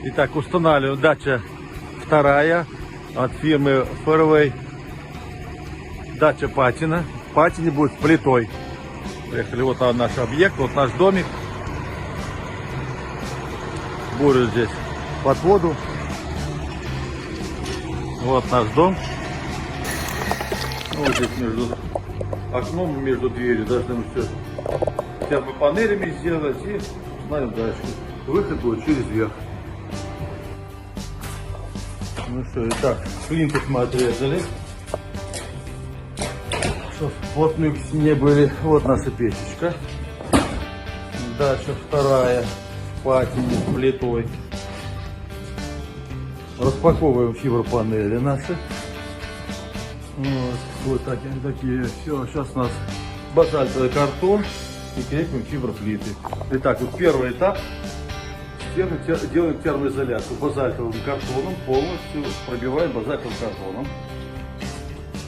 Итак, устанавливаем дача вторая от фирмы Fairway. Дача Патина. В Патине будет плитой. Приехали, вот наш объект, вот наш домик. Бурю здесь под воду. Вот наш дом. Вот здесь между окном и между дверью должны мы все термопанелями сделать и установим дальше. Выход будет через верх. Ну что, итак, плинтус мы отрезали, чтобы вплотную к стене были. Вот наша печечка. Дальше вторая Патина плитой. Распаковываем фибропанели наши. Вот такие. Все, сейчас у нас базальтовый картон и крепим фиброплиты. Итак, вот первый этап. Делаем термоизоляцию базальтовым картоном, полностью пробиваем базальтовым картоном.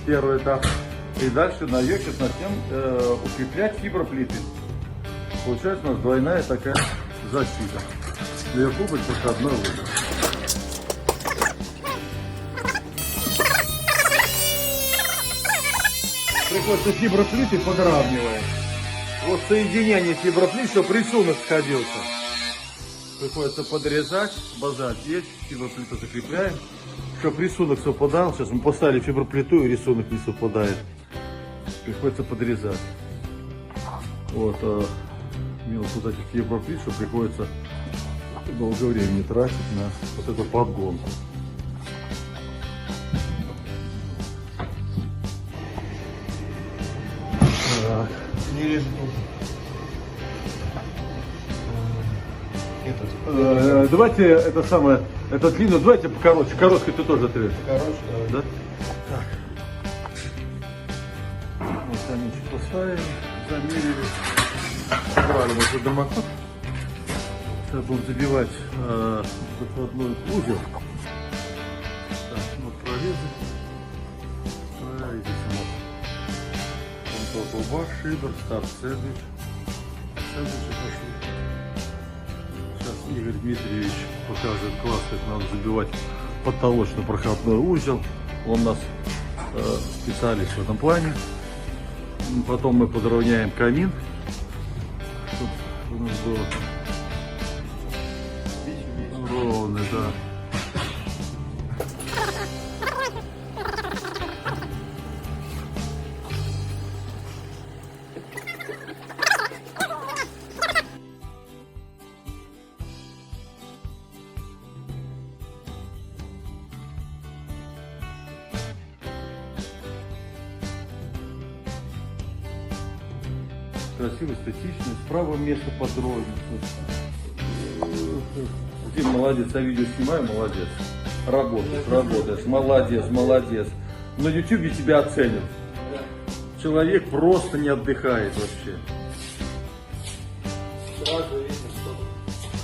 Первый этап. И дальше на ее сейчас начнем укреплять фиброплиты. Получается у нас двойная такая защита. Наверху будет проходной выход. Приходится фиброплиты подравниваем. Вот соединение фиброплит, чтобы рисунок сходился. Приходится подрезать, базальт есть, фиброплиту закрепляем, чтобы рисунок совпадал. Сейчас мы поставили фиброплиту и рисунок не совпадает. Приходится подрезать. Вот мелко вот этих фиброплит, что приходится долгое время тратить на вот эту подгонку. Так. Давайте это самое, это длинную, давайте покороче. Короткой ты тоже отрежешь. Короче, да? Так. Вот каменчик поставили, замерили. Убрали мы уже дымоход. Сейчас будем забивать подводной узел. Так, вот прорезы. Видите, вот. Труба, шибер, старт, сэндвич. Сэндвичи пошли. Игорь Дмитриевич показывает класс, как надо забивать потолочно-проходной узел. Он у нас специалист в этом плане. Потом мы подровняем камин, чтобы у нас было ровно, да. Красиво, эстетично. Справа место под розницу. Ты молодец, я видео снимаю, молодец. Работаешь, молодец. На YouTube тебя оценят. Человек просто не отдыхает вообще. сразу видно, что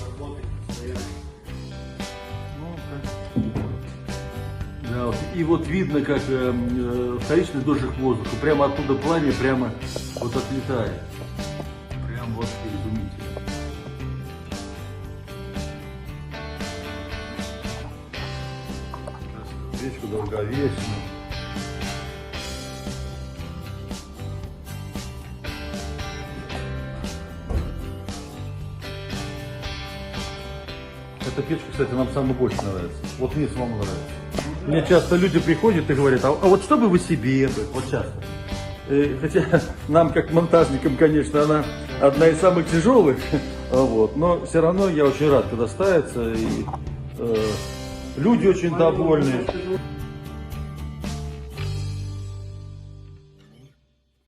работает постоянно. Да, и вот видно, как вторичный дождик воздуха. Прямо оттуда пламя, прямо вот отлетает. Прям вот изумительно. Печка долговечная. Эта печка, кстати, нам самое больше нравится. Вот мне самому нравится. Мне часто люди приходят и говорят, а вот что бы вы себе, вот часто. Хотя нам, как монтажникам, конечно, она одна из самых тяжелых, вот, но все равно я очень рад, когда ставится, и люди очень довольны.